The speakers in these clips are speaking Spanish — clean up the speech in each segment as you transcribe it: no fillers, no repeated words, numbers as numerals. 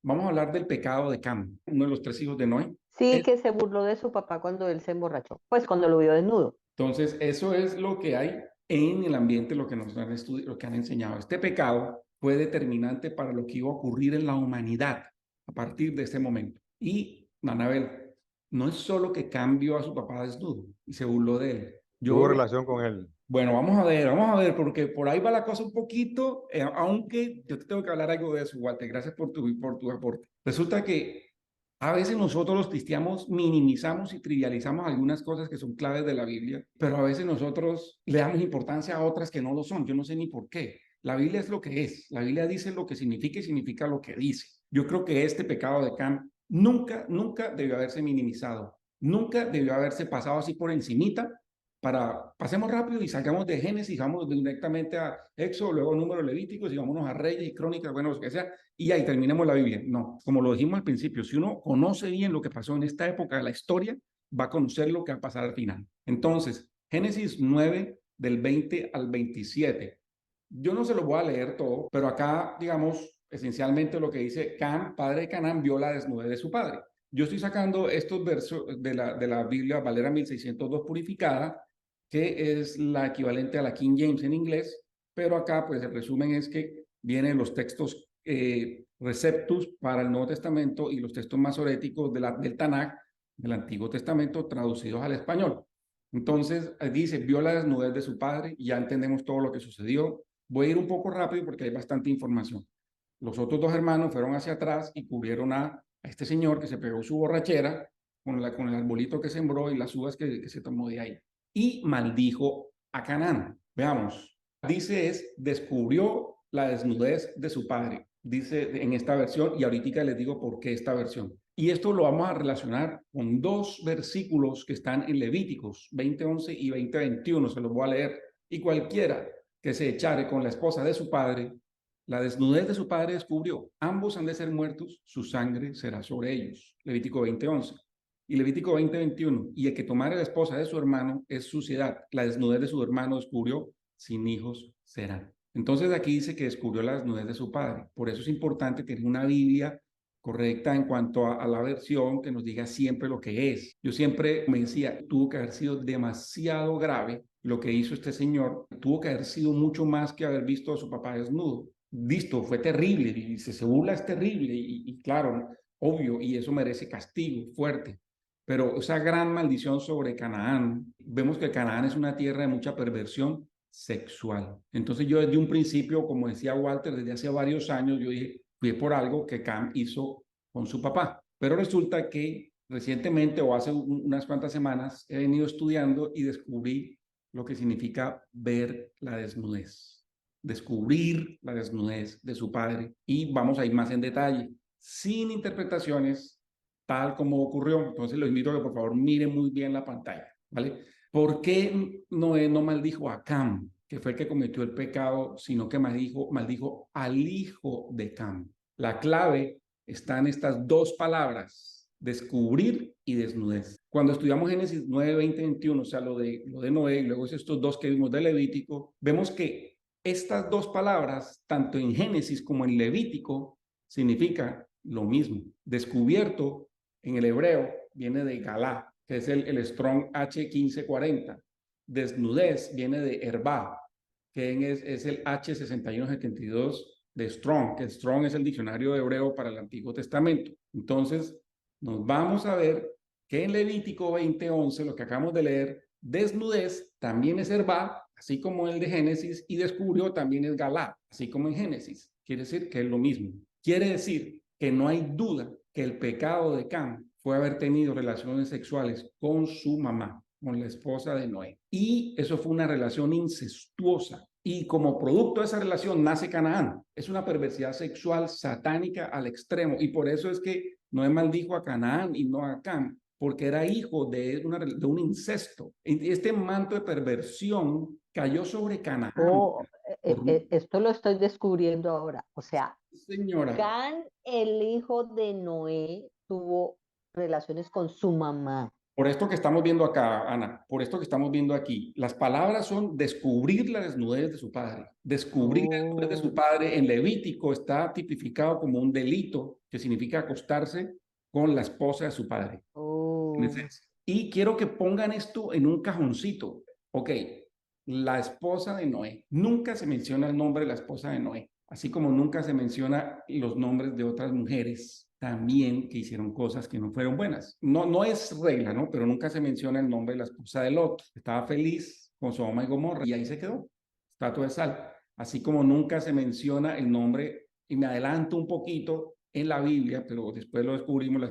Vamos a hablar del pecado de Cam, uno de los tres hijos de Noé. Sí, Es- que se burló de su papá cuando él se emborrachó, pues cuando lo vio desnudo. Entonces, eso es lo que hay en el ambiente, lo que nos han lo que han enseñado. Este pecado fue determinante para lo que iba a ocurrir en la humanidad a partir de este momento. Y, Anabel, no es solo que Cam vio a su papá desnudo y se burló de él. Tuvo Yo relación con él. Bueno, vamos a ver, porque por ahí va la cosa un poquito, aunque yo te tengo que hablar algo de eso, Walter, gracias por tu aporte. Resulta que a veces nosotros los cristianos minimizamos y trivializamos algunas cosas que son claves de la Biblia, pero a veces nosotros le damos importancia a otras que no lo son, yo no sé ni por qué. La Biblia es lo que es, la Biblia dice lo que significa y significa lo que dice. Yo creo que este pecado de Cam nunca debió haberse minimizado, nunca debió haberse pasado así por encimita pasemos rápido y salgamos de Génesis, vamos directamente a Éxodo, luego Números Levíticos y vámonos a Reyes y Crónicas, bueno, lo que sea, y ahí terminemos la Biblia. No, como lo dijimos al principio, si uno conoce bien lo que pasó en esta época de la historia, va a conocer lo que va a pasar al final. Entonces, Génesis 9 del 20 al 27. Yo no se lo voy a leer todo, pero acá, digamos, esencialmente lo que dice Cam, padre de Canaán, vio la desnudez de su padre. Yo estoy sacando estos versos de la Biblia Valera 1602 purificada, que es la equivalente a la King James en inglés, pero acá pues el resumen es que vienen los textos receptus para el Nuevo Testamento y los textos masoréticos del Tanaj, del Antiguo Testamento, traducidos al español. Entonces dice, vio la desnudez de su padre, ya entendemos todo lo que sucedió. Voy a ir un poco rápido porque hay bastante información. Los otros dos hermanos fueron hacia atrás y cubrieron a este señor que se pegó su borrachera con el arbolito que sembró y las uvas que se tomó de ahí y maldijo a Canaán. Veamos, dice descubrió la desnudez de su padre, dice en esta versión, y ahorita les digo por qué esta versión. Y esto lo vamos a relacionar con dos versículos que están en Levíticos 20:11 y 20:21, se los voy a leer. Y cualquiera que se echare con la esposa de su padre, la desnudez de su padre descubrió, ambos han de ser muertos, su sangre será sobre ellos. Levítico 20:11. Y Levítico 20:21, y el que tomare la esposa de su hermano es suciedad. La desnudez de su hermano descubrió, sin hijos será. Entonces aquí dice que descubrió la desnudez de su padre. Por eso es importante tener una Biblia correcta en cuanto a la versión que nos diga siempre lo que es. Yo siempre me decía, tuvo que haber sido demasiado grave lo que hizo este señor, tuvo que haber sido mucho más que haber visto a su papá desnudo. Visto, fue terrible, y se burla es terrible, y claro, obvio, y eso merece castigo fuerte. Pero esa gran maldición sobre Canaán, vemos que Canaán es una tierra de mucha perversión sexual. Entonces yo desde un principio, como decía Walter, desde hace varios años, yo dije, fui por algo que Cam hizo con su papá. Pero resulta que recientemente o hace unas cuantas semanas he venido estudiando y descubrí lo que significa ver la desnudez, descubrir la desnudez de su padre. Y vamos a ir más en detalle, sin interpretaciones, tal como ocurrió. Entonces los invito a que por favor miren muy bien la pantalla, ¿vale? ¿Por qué Noé no maldijo a Cam, que fue el que cometió el pecado, sino que maldijo al hijo de Cam? La clave está en estas dos palabras, descubrir y desnudez. Cuando estudiamos Génesis 9, 20, 21, o sea, lo de Noé, y luego estos dos que vimos de Levítico, vemos que estas dos palabras, tanto en Génesis como en Levítico, significan lo mismo. Descubierto en el hebreo viene de Galá, que es el Strong H1540. Desnudez viene de Herbá, que es el H6172 de Strong, que Strong es el diccionario hebreo para el Antiguo Testamento. Entonces, nos vamos a ver que en Levítico 20:11, lo que acabamos de leer, desnudez también es Herbá, así como el de Génesis, y descubrió también es Galá, así como en Génesis. Quiere decir que es lo mismo. Quiere decir que no hay duda que el pecado de Cam fue haber tenido relaciones sexuales con su mamá, con la esposa de Noé. Y eso fue una relación incestuosa. Y como producto de esa relación nace Canaán. Es una perversidad sexual satánica al extremo. Y por eso es que Noé maldijo a Canaán y no a Cam, porque era hijo de un incesto. Este manto de perversión cayó sobre Canaán. Oh, Por, esto lo estoy descubriendo ahora. O sea, señora, Can, el hijo de Noé, tuvo relaciones con su mamá. Por esto que estamos viendo acá, Ana, por esto que estamos viendo aquí, las palabras son descubrir la desnudez de su padre. Descubrir la desnudez de su Oh, padre en Levítico está tipificado como un delito que significa acostarse con la esposa de su padre. En oh, esencia. Y quiero que pongan esto en un cajoncito. Ok, la esposa de Noé. Nunca se menciona el nombre de la esposa de Noé, así como nunca se menciona los nombres de otras mujeres también que hicieron cosas que no fueron buenas. No, no es regla, ¿no? Pero nunca se menciona el nombre de la esposa de Lot. Estaba feliz con Sodoma y Gomorra y ahí se quedó. Estatua de sal. Así como nunca se menciona el nombre, y me adelanto un poquito, en la Biblia, pero después lo descubrimos, la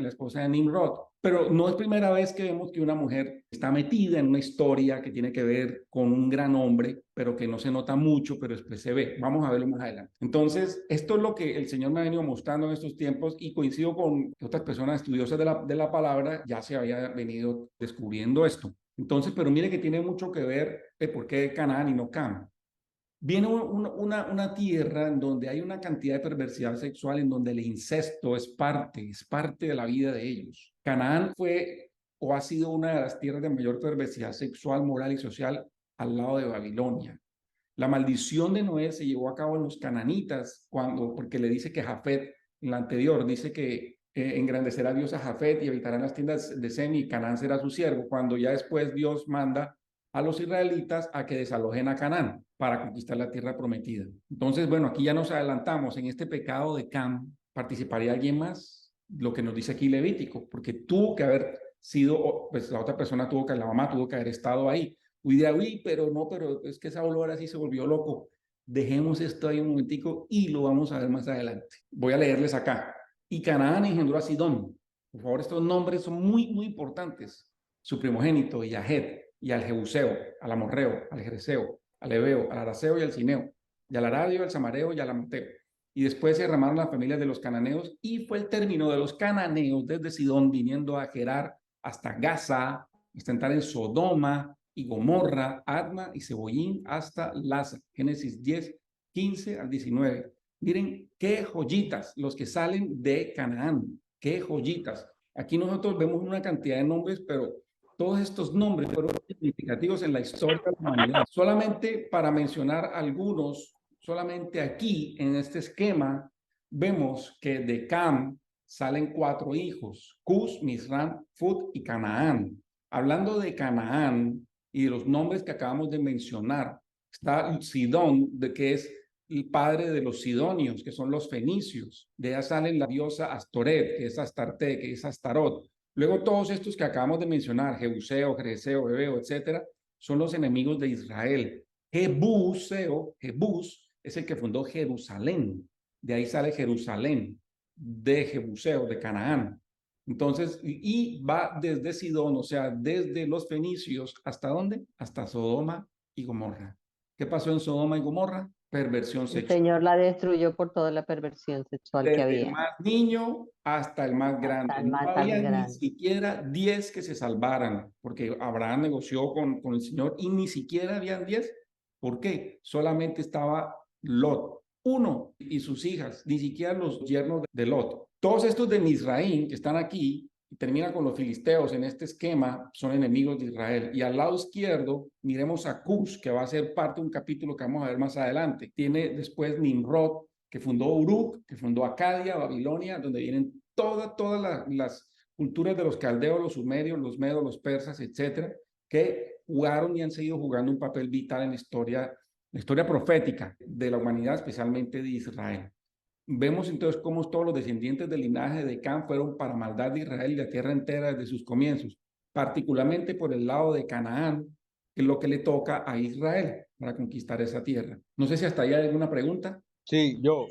esposa de Nimrod. Pero no es primera vez que vemos que una mujer está metida en una historia que tiene que ver con un gran hombre, pero que no se nota mucho, pero después se ve. Vamos a verlo más adelante. Entonces, esto es lo que el Señor me ha venido mostrando en estos tiempos y coincido con otras personas estudiosas de la palabra, ya se había venido descubriendo esto. Entonces, pero mire que tiene mucho que ver de por qué Canaán y no Cam. Viene una tierra en donde hay una cantidad de perversidad sexual, en donde el incesto es parte de la vida de ellos. Canaán fue o ha sido una de las tierras de mayor perversidad sexual, moral y social al lado de Babilonia. La maldición de Noé se llevó a cabo en los cananitas, porque le dice que Jafet, en la anterior, dice que engrandecerá Dios a Jafet y habitará en las tiendas de Sem y Canaán será su siervo, cuando ya después Dios manda a los israelitas a que desalojen a Canaán para conquistar la tierra prometida. Entonces, bueno, aquí ya nos adelantamos. En este pecado de Cam, ¿participaría alguien más? Lo que nos dice aquí Levítico, porque tuvo que haber sido, pues la otra persona tuvo que, la mamá tuvo que haber estado ahí. Uy, pero no, pero es que Saulo ahora sí se volvió loco. Dejemos esto ahí un momentico y lo vamos a ver más adelante. Voy a leerles acá. Y Canaán engendró a Sidón. Por favor, estos nombres son muy, muy importantes. Su primogénito, y a Het, y al Jebuseo, al Amorreo, al Jereseo, al Ebeo, al Araceo y al Cineo, y al Aradio, al Samareo y al Amateo. Y después se derramaron las familias de los cananeos, y fue el término de los cananeos desde Sidón, viniendo a Gerar hasta Gaza, hasta entrar en Sodoma y Gomorra, Adma y Cebollín hasta Laza. Génesis 10, 15 al 19. Miren qué joyitas los que salen de Canaán, qué joyitas. Aquí nosotros vemos una cantidad de nombres, pero todos estos nombres fueron significativos en la historia de la humanidad. Solamente para mencionar algunos, solamente aquí en este esquema vemos que de Cam salen 4 hijos: Cus, Misram, Fut y Canaán. Hablando de Canaán y de los nombres que acabamos de mencionar, está Sidón, que es el padre de los sidonios, que son los fenicios. De ella sale la diosa Astoret, que es Astarte, que es Astarot. Luego todos estos que acabamos de mencionar, Jebuseo, Jereseo, Ebeo, etcétera, son los enemigos de Israel. Jebús es el que fundó Jerusalén. De ahí sale Jerusalén, de Jebuseo, de Canaán. Entonces, y va desde Sidón, o sea, desde los fenicios, ¿hasta dónde? Hasta Sodoma y Gomorra. ¿Qué pasó en Sodoma y Gomorra? Perversión el sexual. Señor la destruyó por toda la perversión sexual que Desde el había, más niño hasta el más hasta grande. el No más había ni grande. siquiera 10 que se salvaran, porque Abraham negoció con el Señor y ni siquiera habían 10. ¿Por qué? Solamente estaba Lot, uno y sus hijas, ni siquiera los yernos de Lot. Todos estos de Misraín que están aquí y termina con los filisteos en este esquema, son enemigos de Israel. Y al lado izquierdo, miremos a Cus, que va a ser parte de un capítulo que vamos a ver más adelante. Tiene después Nimrod, que fundó Uruk, que fundó Acadia, Babilonia, donde vienen todas las culturas de los caldeos, los sumerios, los medos, los persas, etcétera, que jugaron y han seguido jugando un papel vital en la historia profética de la humanidad, especialmente de Israel. Vemos entonces cómo todos los descendientes del linaje de Cam fueron para maldad de Israel y la tierra entera desde sus comienzos, particularmente por el lado de Canaán, que es lo que le toca a Israel para conquistar esa tierra. No sé si hasta ahí hay alguna pregunta. Sí, yo,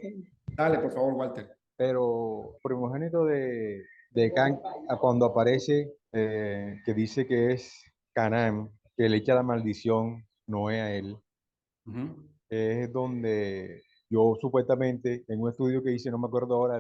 Dale, por favor, Walter. pero primogénito de Can, cuando aparece, que dice que es Canaán, que le echa la maldición Noé a él, Ujú. es donde yo supuestamente, en un estudio que hice, no me acuerdo ahora,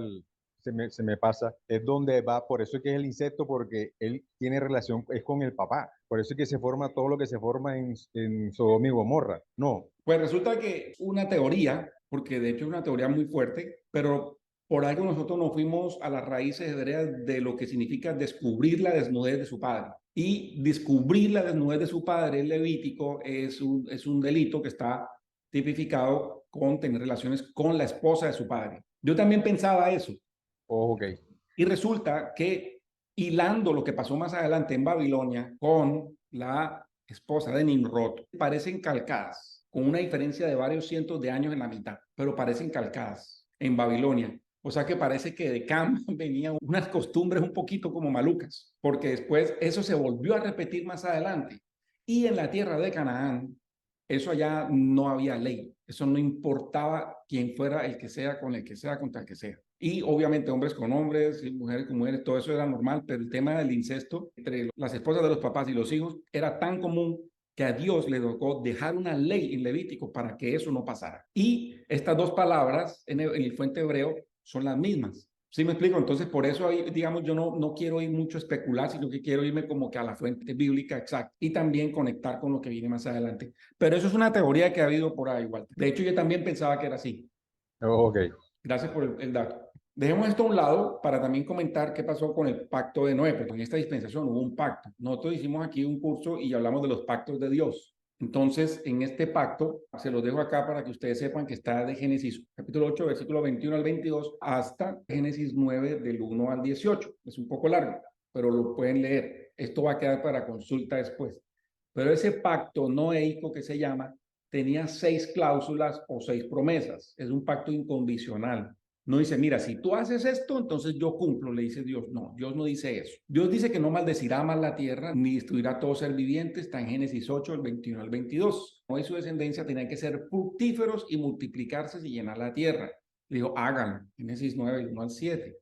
se me pasa, es donde va, por eso es que es el insecto, porque él tiene relación, es con el papá, por eso es que se forma todo lo que se forma en Sodoma y Gomorra. No, Pues resulta que una teoría, porque de hecho es una teoría muy fuerte, pero Por algo nosotros nos fuimos a las raíces hebreas de lo que significa descubrir la desnudez de su padre. Y descubrir la desnudez de su padre, el Levítico, es un delito que está tipificado con tener relaciones con la esposa de su padre. Yo también pensaba eso. Ok. Y resulta que hilando lo que pasó más adelante en Babilonia con la esposa de Nimrod, parecen calcadas, con una diferencia de varios cientos de años en la mitad, pero parecen calcadas en Babilonia. O sea que parece que de Cam venían unas costumbres un poquito como malucas, porque después eso se volvió a repetir más adelante. Y en la tierra de Canaán, eso allá no había ley. Eso no importaba quién fuera el que sea, con el que sea, contra el que sea. Y obviamente hombres con hombres y mujeres con mujeres, todo eso era normal, pero el tema del incesto entre las esposas de los papás y los hijos era tan común que a Dios le tocó dejar una ley en Levítico para que eso no pasara. Y estas dos palabras en el fuente hebreo son las mismas. ¿Sí me explico? Entonces, por eso, ahí, digamos, yo no quiero ir mucho a especular, sino que quiero irme como que a la fuente bíblica exacta y también conectar con lo que viene más adelante. Pero eso es una teoría que ha habido por ahí, Walter. De hecho, yo también pensaba que era así. Ok. Gracias por el dato. Dejemos esto a un lado para también comentar qué pasó con el pacto de Noé, porque en esta dispensación hubo un pacto. Nosotros hicimos aquí un curso y hablamos de los pactos de Dios. Entonces, en este pacto, se los dejo acá para que ustedes sepan que está de Génesis capítulo 8, versículo 21 al 22, hasta Génesis 9, del 1 al 18. Es un poco largo, pero lo pueden leer. Esto va a quedar para consulta después. Pero ese pacto noéico que se llama, tenía 6 cláusulas o 6 promesas. Es un pacto incondicional. No dice, mira, si tú haces esto, entonces yo cumplo, le dice Dios. No, Dios no dice eso. Dios dice que no maldecirá más la tierra, ni destruirá todo ser viviente. Está en Génesis 8, el 21 al 22. Noé y su descendencia tenían que ser fructíferos y multiplicarse y llenar la tierra. Le dijo, háganlo. Génesis 9, el 1 al 7.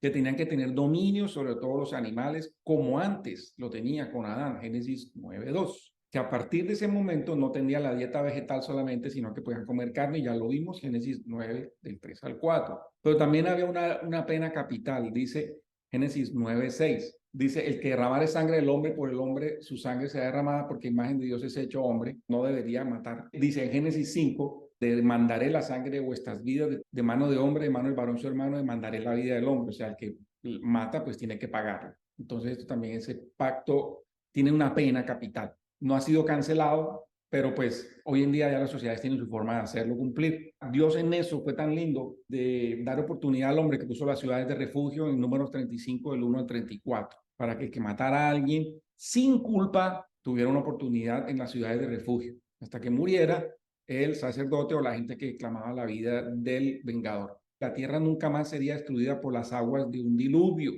Que tenían que tener dominio sobre todos los animales, como antes lo tenía con Adán, Génesis 9:2. Que a partir de ese momento no tendría la dieta vegetal solamente, sino que podían comer carne, y ya lo vimos, Génesis 9, del 3 al 4. Pero también había una pena capital, dice Génesis 9:6. Dice, el que derramare sangre del hombre, por el hombre su sangre será derramada, porque imagen de Dios es hecho hombre, no debería matar. Dice en Génesis 5, demandaré la sangre de vuestras vidas de mano de hombre, de mano del varón su hermano, demandaré la vida del hombre. O sea, el que mata, pues tiene que pagarlo. Entonces, esto también, ese pacto tiene una pena capital. No ha sido cancelado, pero pues hoy en día ya las sociedades tienen su forma de hacerlo cumplir. Dios en eso fue tan lindo de dar oportunidad al hombre que puso las ciudades de refugio en Números 35, del 1 al 34, para que el que matara a alguien sin culpa tuviera una oportunidad en las ciudades de refugio, hasta que muriera el sacerdote o la gente que clamaba la vida del vengador. La tierra nunca más sería destruida por las aguas de un diluvio.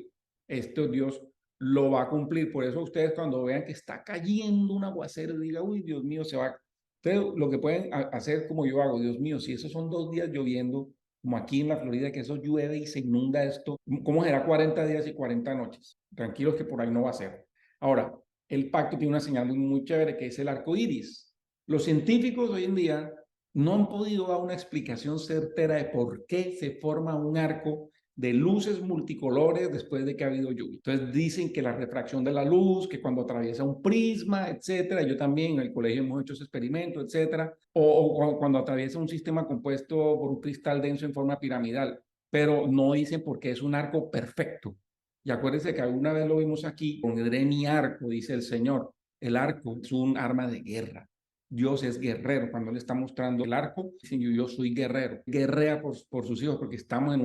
Esto Dios lo va a cumplir. Por eso ustedes cuando vean que está cayendo un aguacero, digan, uy, Dios mío, se va. Ustedes lo que pueden hacer como yo hago, Dios mío, si esos son 2 días lloviendo, como aquí en la Florida, que eso llueve y se inunda esto, ¿cómo será 40 días y 40 noches? Tranquilos que por ahí no va a ser. Ahora, el pacto tiene una señal muy chévere que es el arco iris. Los científicos hoy en día no han podido dar una explicación certera de por qué se forma un arco de luces multicolores después de que ha habido lluvia. Entonces dicen que la refracción de la luz, que cuando atraviesa un prisma, etcétera. Yo también en el colegio hemos hecho ese experimento, etcétera. O cuando atraviesa un sistema compuesto por un cristal denso en forma piramidal. Pero no dicen por qué es un arco perfecto. Y acuérdense que alguna vez lo vimos aquí, pondré mi arco, dice el Señor. El arco es un arma de guerra. Dios es guerrero. Cuando Él está mostrando el arco, dice, yo soy guerrero. Guerrea por sus hijos, porque estamos en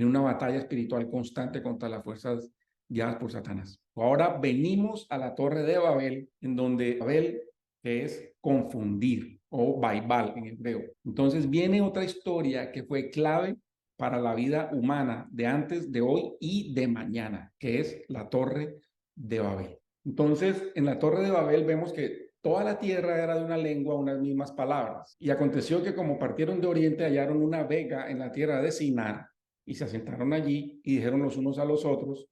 una batalla espiritual constante contra las fuerzas guiadas por Satanás. Ahora venimos a la torre de Babel, en donde Babel, que es confundir, o Baibal en hebreo. Entonces viene otra historia que fue clave para la vida humana de antes, de hoy y de mañana, que es la torre de Babel. Entonces, en la torre de Babel vemos que toda la tierra era de una lengua, unas mismas palabras. Y aconteció que como partieron de oriente, hallaron una vega en la tierra de Sinar y se asentaron allí y dijeron los unos a los otros,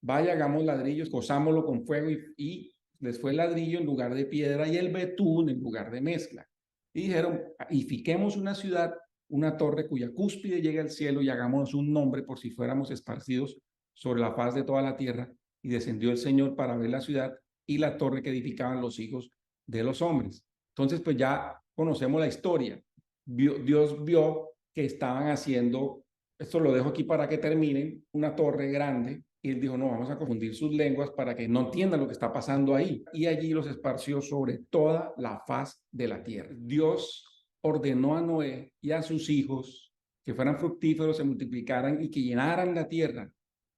vaya, hagamos ladrillos, cosámoslo con fuego y les fue el ladrillo en lugar de piedra y el betún en lugar de mezcla. Y dijeron, edifiquemos una ciudad, una torre cuya cúspide llegue al cielo y hagámonos un nombre por si fuéramos esparcidos sobre la faz de toda la tierra. Y descendió el Señor para ver la ciudad y la torre que edificaban los hijos de los hombres. Entonces, pues ya conocemos la historia. Dios vio que estaban haciendo Esto lo dejo aquí para que terminen, una torre grande. Y él dijo, no, vamos a confundir sus lenguas para que no entiendan lo que está pasando ahí. Y allí los esparció sobre toda la faz de la tierra. Dios ordenó a Noé y a sus hijos que fueran fructíferos, se multiplicaran y que llenaran la tierra.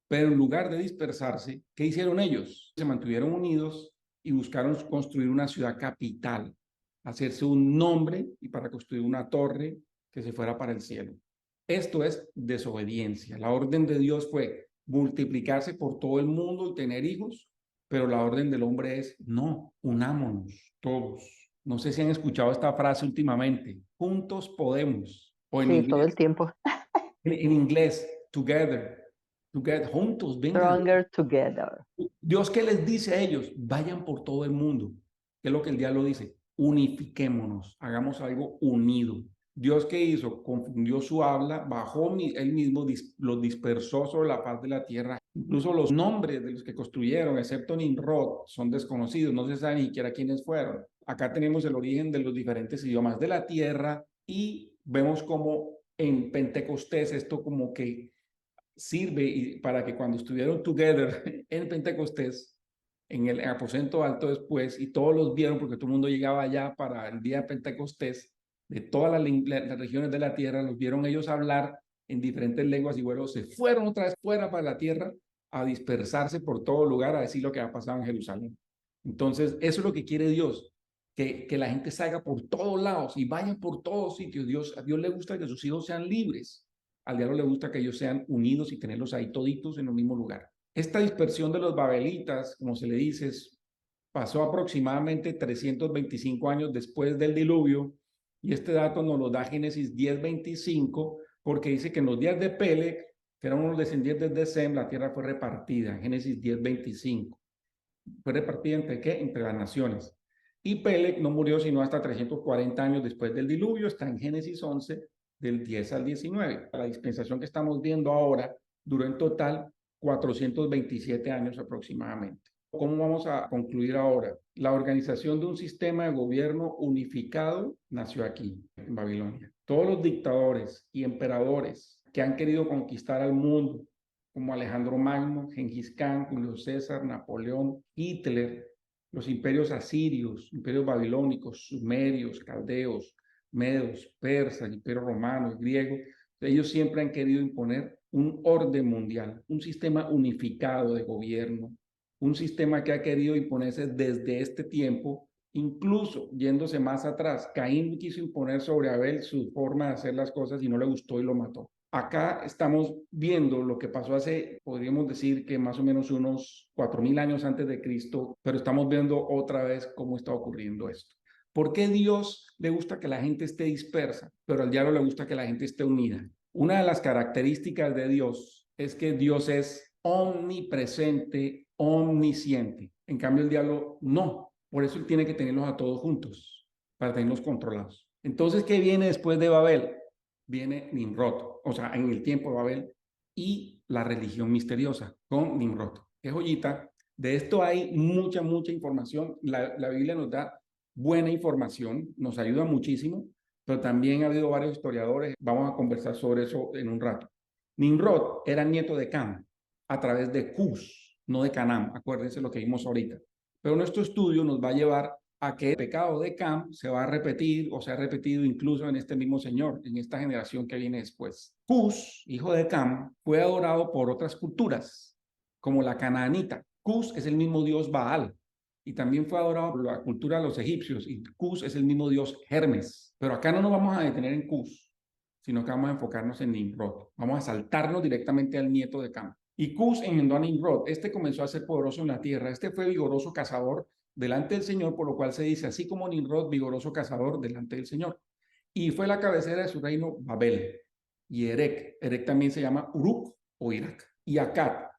Pero en lugar de dispersarse, ¿qué hicieron ellos? Se mantuvieron unidos y buscaron construir una ciudad capital, hacerse un nombre y para construir una torre que se fuera para el cielo. Esto es desobediencia. La orden de Dios fue multiplicarse por todo el mundo y tener hijos, pero la orden del hombre es no, unámonos todos. No sé si han escuchado esta frase últimamente, juntos podemos, o Sí, todo el tiempo. en inglés, together, together, juntos, vengan. Stronger together. Dios, ¿qué les dice a ellos? Vayan por todo el mundo. ¿Qué es lo que el diablo dice? Unifiquémonos, hagamos algo unido. Dios, ¿qué hizo? Confundió su habla, bajó él mismo, los dispersó sobre la faz de la tierra. Incluso los nombres de los que construyeron, excepto Nimrod, son desconocidos, no se sabe ni siquiera quiénes fueron. Acá tenemos el origen de los diferentes idiomas de la tierra y vemos como en Pentecostés esto como que sirve para que cuando estuvieron together en Pentecostés, en el aposento alto después, y todos los vieron, porque todo el mundo llegaba allá para el día de Pentecostés, de todas las regiones de la tierra, los vieron ellos hablar en diferentes lenguas y luego se fueron otra vez fuera para la tierra a dispersarse por todo lugar a decir lo que ha pasado en Jerusalén. Entonces, eso es lo que quiere Dios, que la gente salga por todos lados y vaya por todos sitios. A Dios le gusta que sus hijos sean libres. Al diablo le gusta que ellos sean unidos y tenerlos ahí toditos en el mismo lugar. Esta dispersión de los babelitas, como se le dice, pasó aproximadamente 325 años después del diluvio, y este dato nos lo da Génesis 10:25, porque dice que en los días de Peleg, que eran unos descendientes de Sem, la tierra fue repartida. Génesis 10:25. Fue repartida entre qué? Entre las naciones. Y Peleg no murió sino hasta 340 años después del diluvio, está en Génesis 11, del 10 al 19. La dispensación que estamos viendo ahora duró en total 427 años aproximadamente. ¿Cómo vamos a concluir ahora? La organización de un sistema de gobierno unificado nació aquí, en Babilonia. Todos los dictadores y emperadores que han querido conquistar al mundo, como Alejandro Magno, Gengis Khan, Julio César, Napoleón, Hitler, los imperios asirios, imperios babilónicos, sumerios, caldeos, medos, persas, imperio romano, griego, ellos siempre han querido imponer un orden mundial, un sistema unificado de gobierno, un sistema que ha querido imponerse desde este tiempo, incluso yéndose más atrás. Caín quiso imponer sobre Abel su forma de hacer las cosas y no le gustó y lo mató. Acá estamos viendo lo que pasó hace, podríamos decir que más o menos unos 4000 años antes de Cristo, pero estamos viendo otra vez cómo está ocurriendo esto. ¿Por qué Dios le gusta que la gente esté dispersa, pero al diablo le gusta que la gente esté unida? Una de las características de Dios es que Dios es omnipresente, omnisciente. En cambio, el diablo no. Por eso él tiene que tenerlos a todos juntos, para tenerlos controlados. Entonces, ¿qué viene después de Babel? Viene Nimrod, o sea, en el tiempo de Babel, y la religión misteriosa con Nimrod. Qué joyita. De esto hay mucha información. La Biblia nos da buena información, nos ayuda muchísimo, pero también ha habido varios historiadores. Vamos a conversar sobre eso en un rato. Nimrod era nieto de Cam a través de Cus, no de Canaán. Acuérdense lo que vimos ahorita. Pero nuestro estudio nos va a llevar a que el pecado de Cam se va a repetir o se ha repetido incluso en este mismo señor, en esta generación que viene después. Cus, hijo de Cam, fue adorado por otras culturas, como la canaanita. Cus es el mismo dios Baal y también fue adorado por la cultura de los egipcios, y Cus es el mismo dios Hermes. Pero acá no nos vamos a detener en Cus, sino que vamos a enfocarnos en Nimrod. Vamos a saltarnos directamente al nieto de Cam. Y Cus engendró a Nimrod. Este comenzó a ser poderoso en la tierra. Este fue vigoroso cazador delante del Señor, por lo cual se dice, así como Nimrod, vigoroso cazador delante del Señor. Y fue la cabecera de su reino Babel. Y Erec. Erec también se llama Uruk o Irak. Y Akkad,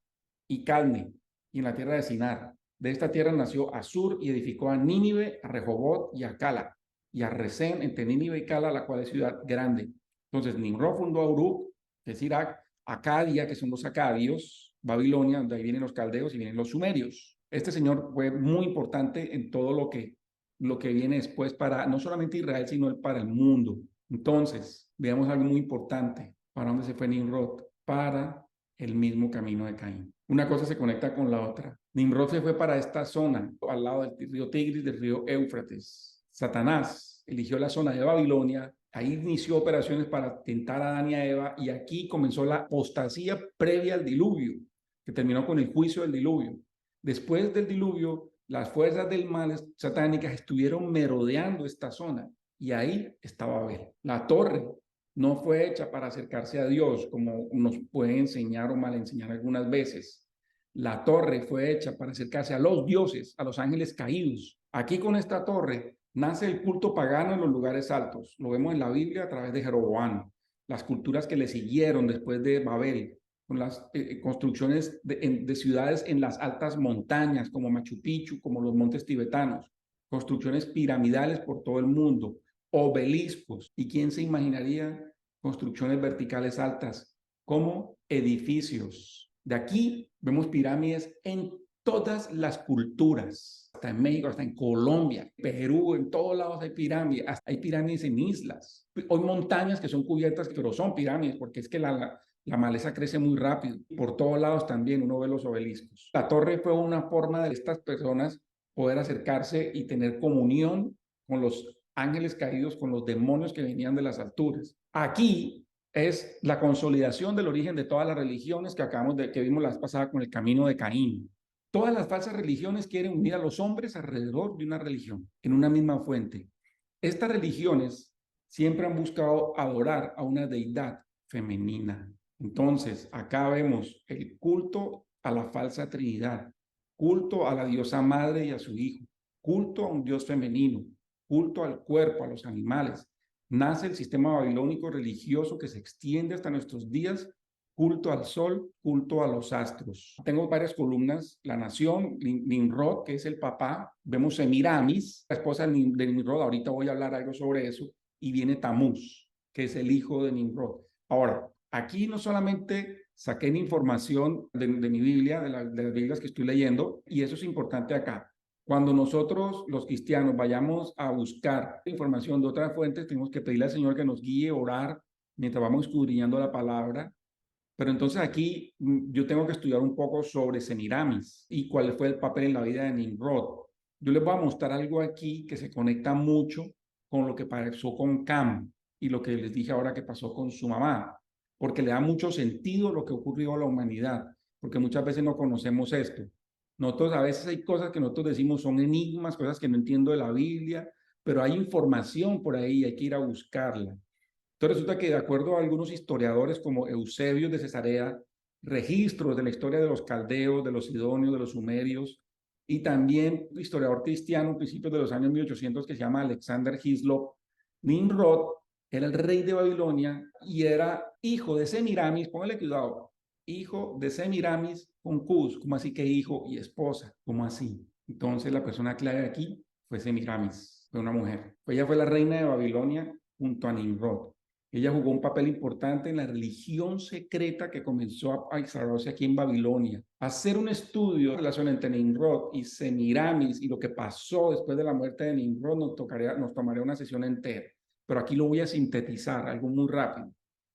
y Calne, y en la tierra de Sinar. De esta tierra nació Asur y edificó a Nínive, a Rehobot y a Cala, y a Resén entre Nínive y Cala, la cual es ciudad grande. Entonces Nimrod fundó a Uruk, que es Irak, Acadia, que son los acadios, Babilonia, donde ahí vienen los caldeos y vienen los sumerios. Este señor fue muy importante en todo lo que viene después para no solamente Israel, sino para el mundo. Entonces, veamos algo muy importante. ¿Para dónde se fue Nimrod? Para el mismo camino de Caín. Una cosa se conecta con la otra. Nimrod se fue para esta zona, al lado del río Tigris, del río Éufrates. Satanás eligió la zona de Babilonia. Ahí inició operaciones para tentar a Adán y a Eva, y aquí comenzó la apostasía previa al diluvio, que terminó con el juicio del diluvio. Después del diluvio, las fuerzas del mal satánicas estuvieron merodeando esta zona, y ahí estaba Babel. La torre no fue hecha para acercarse a Dios, como nos puede enseñar o mal enseñar algunas veces. La torre fue hecha para acercarse a los dioses, a los ángeles caídos. Aquí con esta torre nace el culto pagano en los lugares altos. Lo vemos en la Biblia a través de Jeroboam, las culturas que le siguieron después de Babel, con las construcciones de ciudades en las altas montañas, como Machu Picchu, como los montes tibetanos, construcciones piramidales por todo el mundo, obeliscos. ¿Y quién se imaginaría construcciones verticales altas como edificios? De aquí vemos pirámides en todas las culturas, hasta en México, hasta en Colombia, Perú, en todos lados hay pirámides, hasta hay pirámides en islas. Hay montañas que son cubiertas, pero son pirámides, porque es que la maleza crece muy rápido. Por todos lados también uno ve los obeliscos. La torre fue una forma de estas personas poder acercarse y tener comunión con los ángeles caídos, con los demonios que venían de las alturas. Aquí es la consolidación del origen de todas las religiones que vimos la vez pasada con el camino de Caín. Todas las falsas religiones quieren unir a los hombres alrededor de una religión, en una misma fuente. Estas religiones siempre han buscado adorar a una deidad femenina. Entonces, acá vemos el culto a la falsa Trinidad, culto a la diosa madre y a su hijo, culto a un dios femenino, culto al cuerpo, a los animales. Nace el sistema babilónico religioso que se extiende hasta nuestros días, culto al sol, culto a los astros. Tengo varias columnas: la nación, Nimrod, que es el papá, vemos Semiramis, la esposa de Nimrod, ahorita voy a hablar algo sobre eso, y viene Tamuz, que es el hijo de Nimrod. Ahora, aquí no solamente saqué información de mi Biblia, de las Biblias que estoy leyendo, y eso es importante acá. Cuando nosotros, los cristianos, vayamos a buscar información de otras fuentes, tenemos que pedirle al Señor que nos guíe, orar, mientras vamos escudriñando la palabra. Pero entonces aquí yo tengo que estudiar un poco sobre Semiramis y cuál fue el papel en la vida de Nimrod. Yo les voy a mostrar algo aquí que se conecta mucho con lo que pasó con Cam y lo que les dije ahora que pasó con su mamá, porque le da mucho sentido lo que ocurrió a la humanidad, porque muchas veces no conocemos esto. Nosotros a veces hay cosas que nosotros decimos son enigmas, cosas que no entiendo de la Biblia, pero hay información por ahí y hay que ir a buscarla. Entonces resulta que de acuerdo a algunos historiadores como Eusebio de Cesarea, registros de la historia de los caldeos, de los sidonios, de los sumerios, y también un historiador cristiano a principios de los años 1800 que se llama Alexander Hislop, Nimrod era el rey de Babilonia y era hijo de Semiramis, póngale cuidado, hijo de Semiramis con Cus, como así que hijo y esposa, como así. Entonces la persona clave aquí fue Semiramis, fue una mujer. Ella fue la reina de Babilonia junto a Nimrod. Ella jugó un papel importante en la religión secreta que comenzó a instalarse aquí en Babilonia. Hacer un estudio de la relación entre Nimrod y Semiramis y lo que pasó después de la muerte de Nimrod nos tomaría una sesión entera. Pero aquí lo voy a sintetizar, algo muy rápido.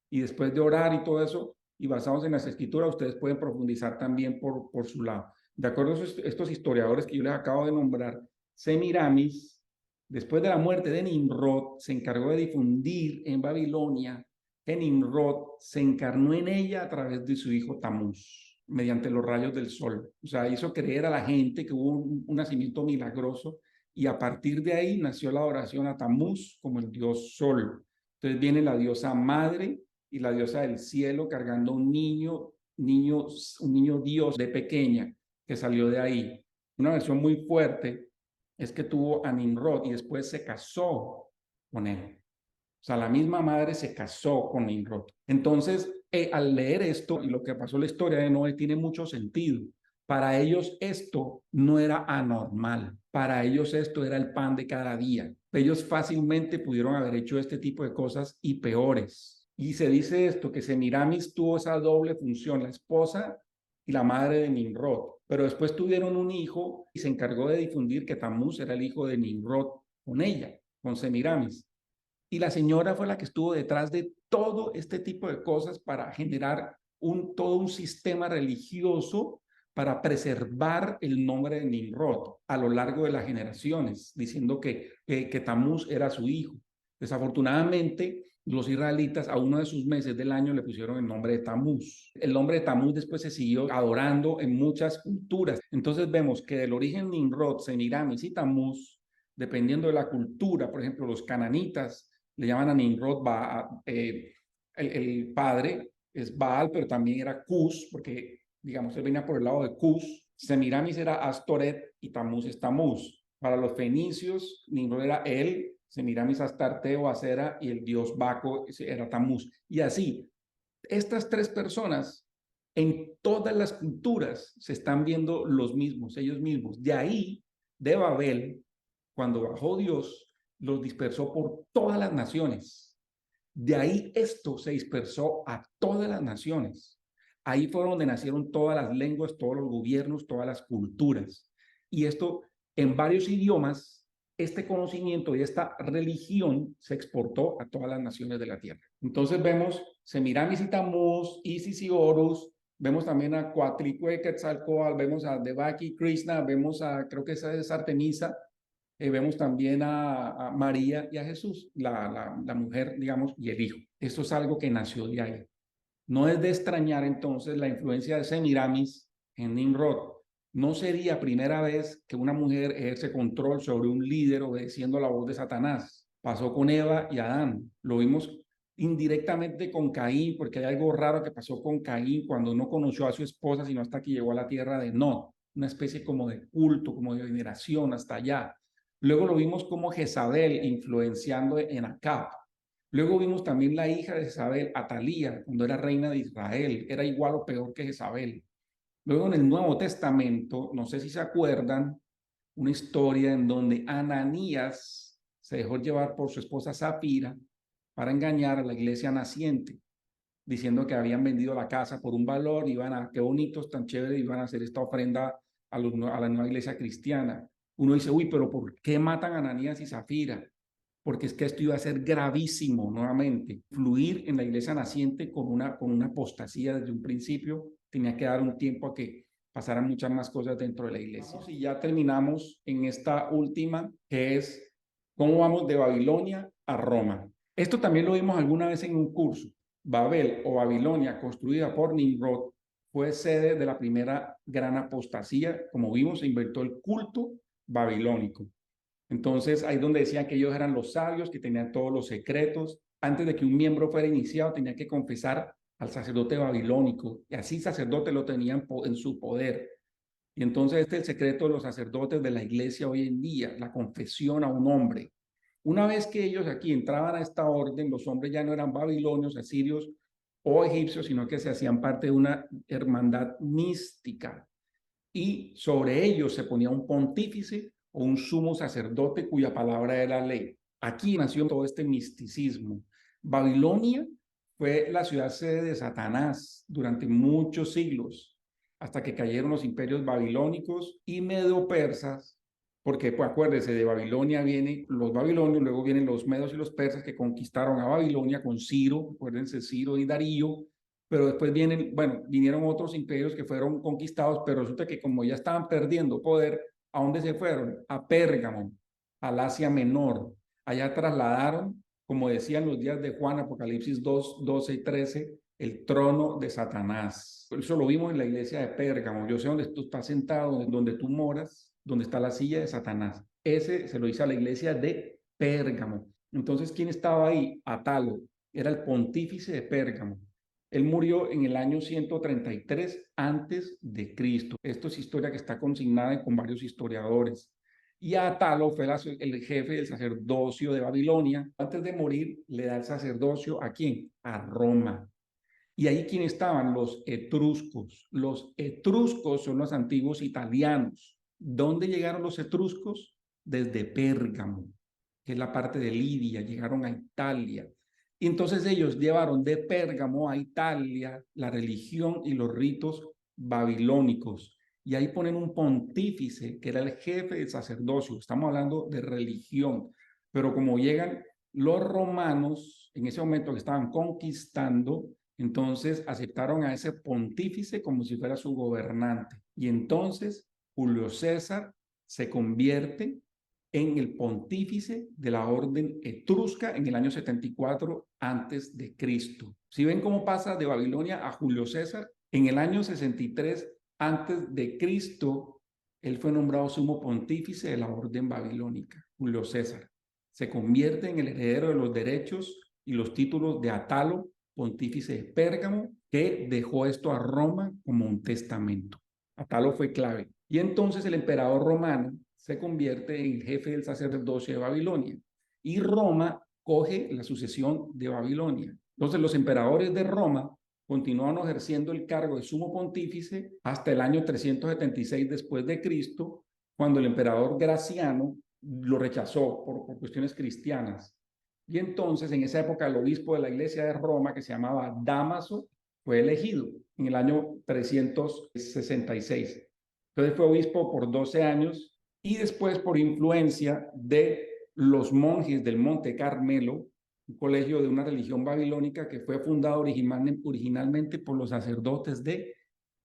Y después de orar y todo eso, y basados en las escrituras, ustedes pueden profundizar también por su lado. De acuerdo a estos historiadores que yo les acabo de nombrar, Semiramis, después de la muerte de Nimrod, se encargó de difundir en Babilonia que Nimrod se encarnó en ella a través de su hijo Tamuz, mediante los rayos del sol. O sea, hizo creer a la gente que hubo un nacimiento milagroso y a partir de ahí nació la adoración a Tamuz como el dios sol. Entonces viene la diosa madre y la diosa del cielo cargando un niño Dios de pequeña que salió de ahí. Una versión muy fuerte es que tuvo a Nimrod y después se casó con él. O sea, la misma madre se casó con Nimrod. Entonces, al leer esto y lo que pasó en la historia de Noé tiene mucho sentido. Para ellos esto no era anormal. Para ellos esto era el pan de cada día. Ellos fácilmente pudieron haber hecho este tipo de cosas y peores. Y se dice esto, que Semiramis tuvo esa doble función, la esposa y la madre de Nimrod. Pero después tuvieron un hijo y se encargó de difundir que Tamuz era el hijo de Nimrod con ella, con Semiramis. Y la señora fue la que estuvo detrás de todo este tipo de cosas para generar todo un sistema religioso para preservar el nombre de Nimrod a lo largo de las generaciones, diciendo que Tamuz era su hijo. Desafortunadamente, los israelitas a uno de sus meses del año le pusieron el nombre de Tamuz. El nombre de Tamuz después se siguió adorando en muchas culturas. Entonces vemos que del origen Nimrod, Semiramis y Tamuz, dependiendo de la cultura, por ejemplo, los cananitas le llaman a Nimrod, el padre es Baal, pero también era Cus, porque digamos, él venía por el lado de Cus. Semiramis era Astoret y Tamuz es Tamuz. Para los fenicios, Nimrod era él, Semiramis Astarte o Acera, y el dios Baco era Tamuz. Y así, estas tres personas en todas las culturas se están viendo los mismos, ellos mismos. De ahí, de Babel, cuando bajó Dios, los dispersó por todas las naciones. De ahí esto se dispersó a todas las naciones. Ahí fue donde nacieron todas las lenguas, todos los gobiernos, todas las culturas. Y esto en varios idiomas, este conocimiento y esta religión se exportó a todas las naciones de la tierra. Entonces vemos Semiramis y Tamuz, Isis y Horus, vemos también a Coatlicue, Quetzalcóatl, vemos a Devaki, Krishna, vemos a, creo que esa es Artemisa, vemos también a María y a Jesús, la mujer, digamos, y el hijo. Esto es algo que nació de ahí. No es de extrañar entonces la influencia de Semiramis en Nimrod. No sería primera vez que una mujer ejerce control sobre un líder obedeciendo la voz de Satanás. Pasó con Eva y Adán. Lo vimos indirectamente con Caín, porque hay algo raro que pasó con Caín cuando no conoció a su esposa, sino hasta que llegó a la tierra de Nod, una especie como de culto, como de veneración hasta allá. Luego lo vimos como Jezabel influenciando en Acab. Luego vimos también la hija de Jezabel, Atalía, cuando era reina de Israel, era igual o peor que Jezabel. Luego en el Nuevo Testamento, no sé si se acuerdan, una historia en donde Ananías se dejó llevar por su esposa Zafira para engañar a la iglesia naciente, diciendo que habían vendido la casa por un valor, iban a, qué bonitos, tan chévere, iban a hacer esta ofrenda a la nueva iglesia cristiana. Uno dice, uy, pero ¿por qué matan a Ananías y Zafira? Porque es que esto iba a ser gravísimo nuevamente. Fluir en la iglesia naciente con una apostasía desde un principio, tenía que dar un tiempo a que pasaran muchas más cosas dentro de la iglesia. Y ya terminamos en esta última, que es cómo vamos de Babilonia a Roma. Esto también lo vimos alguna vez en un curso. Babel o Babilonia, construida por Nimrod, fue sede de la primera gran apostasía. Como vimos, se inventó el culto babilónico. Entonces, ahí donde decían que ellos eran los sabios, que tenían todos los secretos. Antes de que un miembro fuera iniciado, tenía que confesar al sacerdote babilónico. Y así sacerdote lo tenían en su poder. Y entonces este es el secreto de los sacerdotes de la iglesia hoy en día, la confesión a un hombre. Una vez que ellos aquí entraban a esta orden, los hombres ya no eran babilonios, asirios o egipcios, sino que se hacían parte de una hermandad mística. Y sobre ellos se ponía un pontífice o un sumo sacerdote cuya palabra era ley. Aquí nació todo este misticismo. Babilonia fue la ciudad sede de Satanás durante muchos siglos, hasta que cayeron los imperios babilónicos y medo-persas, porque pues, acuérdense, de Babilonia vienen los babilonios, luego vienen los medos y los persas que conquistaron a Babilonia con Ciro, acuérdense, Ciro y Darío, pero después vinieron otros imperios que fueron conquistados, pero resulta que como ya estaban perdiendo poder, ¿a dónde se fueron? A Pérgamo, al Asia Menor. Allá trasladaron, como decían los días de Juan, Apocalipsis 2, 12 y 13, el trono de Satanás. Eso lo vimos en la iglesia de Pérgamo. Yo sé dónde tú estás sentado, donde tú moras, donde está la silla de Satanás. Ese se lo hizo a la iglesia de Pérgamo. Entonces, ¿quién estaba ahí? Atalo, era el pontífice de Pérgamo. Él murió en el año 133 antes de Cristo. Esto es historia que está consignada con varios historiadores. Y Atalo fue el jefe del sacerdocio de Babilonia. Antes de morir, le da el sacerdocio ¿a quién? A Roma. Y ahí quién estaban los etruscos. Los etruscos son los antiguos italianos. ¿Dónde llegaron los etruscos? Desde Pérgamo, que es la parte de Lidia. Llegaron a Italia. Y entonces ellos llevaron de Pérgamo a Italia la religión y los ritos babilónicos. Y ahí ponen un pontífice que era el jefe del sacerdocio. Estamos hablando de religión. Pero como llegan los romanos, en ese momento que estaban conquistando, entonces aceptaron a ese pontífice como si fuera su gobernante. Y entonces Julio César se convierte en el pontífice de la orden etrusca en el año 74 antes de Cristo. Si ven cómo pasa de Babilonia a Julio César, en el año 63 antes de Cristo, él fue nombrado sumo pontífice de la orden babilónica, Julio César. Se convierte en el heredero de los derechos y los títulos de Atalo, pontífice de Pérgamo, que dejó esto a Roma como un testamento. Atalo fue clave. Y entonces el emperador romano se convierte en jefe del sacerdocio de Babilonia y Roma coge la sucesión de Babilonia. Entonces los emperadores de Roma continuaron ejerciendo el cargo de sumo pontífice hasta el año 376 después de Cristo, cuando el emperador Graciano lo rechazó por cuestiones cristianas. Y entonces en esa época el obispo de la iglesia de Roma, que se llamaba Dámaso, fue elegido en el año 366. Entonces fue obispo por 12 años y después por influencia de los monjes del Monte Carmelo, un colegio de una religión babilónica que fue fundado originalmente por los sacerdotes de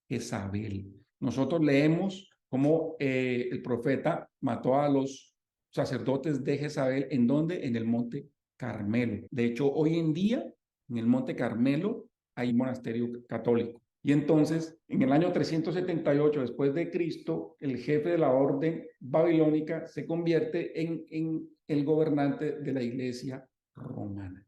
Jezabel. Nosotros leemos cómo el profeta mató a los sacerdotes de Jezabel, ¿en dónde? En el Monte Carmelo. De hecho, hoy en día, en el Monte Carmelo, hay un monasterio católico. Y entonces, en el año 378 después de Cristo, el jefe de la orden babilónica se convierte en el gobernante de la iglesia romana.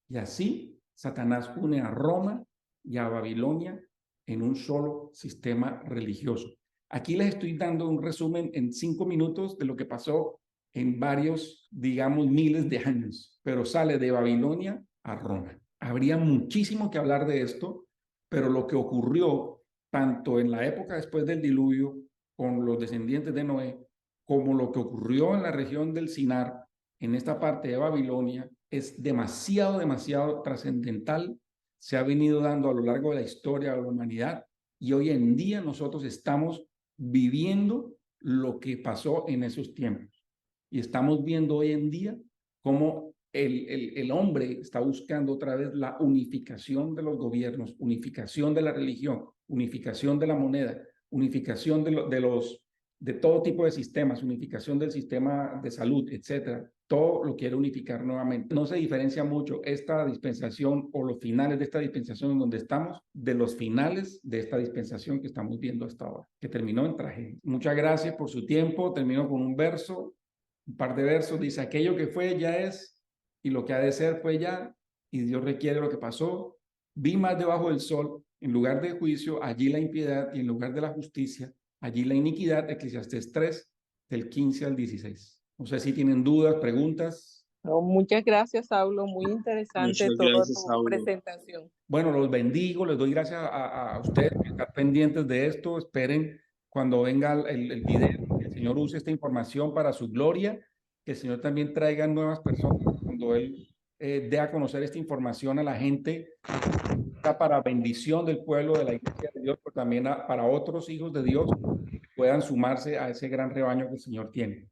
Y así, Satanás une a Roma y a Babilonia en un solo sistema religioso. Aquí les estoy dando un resumen en 5 minutos de lo que pasó en varios, digamos, miles de años, pero sale de Babilonia a Roma. Habría muchísimo que hablar de esto, pero lo que ocurrió tanto en la época después del diluvio con los descendientes de Noé, como lo que ocurrió en la región del Sinar, en esta parte de Babilonia, es demasiado, demasiado trascendental. Se ha venido dando a lo largo de la historia de la humanidad y hoy en día nosotros estamos viviendo lo que pasó en esos tiempos. Y estamos viendo hoy en día cómo el hombre está buscando otra vez la unificación de los gobiernos, unificación de la religión, unificación de la moneda, unificación de todo tipo de sistemas, unificación del sistema de salud, etcétera. Todo lo quiere unificar nuevamente. No se diferencia mucho esta dispensación o los finales de esta dispensación en donde estamos de los finales de esta dispensación que estamos viendo hasta ahora, que terminó en tragedia. Muchas gracias por su tiempo. Termino con un verso, un par de versos. Dice, aquello que fue ya es, y lo que ha de ser fue ya, y Dios requiere lo que pasó. Vi más debajo del sol, en lugar de juicio, allí la impiedad, y en lugar de la justicia, allí la iniquidad. Eclesiastés 3, del 15 al 16. No sé si tienen dudas, preguntas. No, muchas gracias, Saulo. Muy interesante Muchas toda gracias, tu Saulo. presentación. Bueno, los bendigo, les doy gracias a ustedes por estar pendientes de esto. Esperen cuando venga el video, que el Señor use esta información para su gloria, que el Señor también traiga nuevas personas cuando Él dé a conocer esta información a la gente, para bendición del pueblo de la Iglesia de Dios, pero también para otros hijos de Dios que puedan sumarse a ese gran rebaño que el Señor tiene.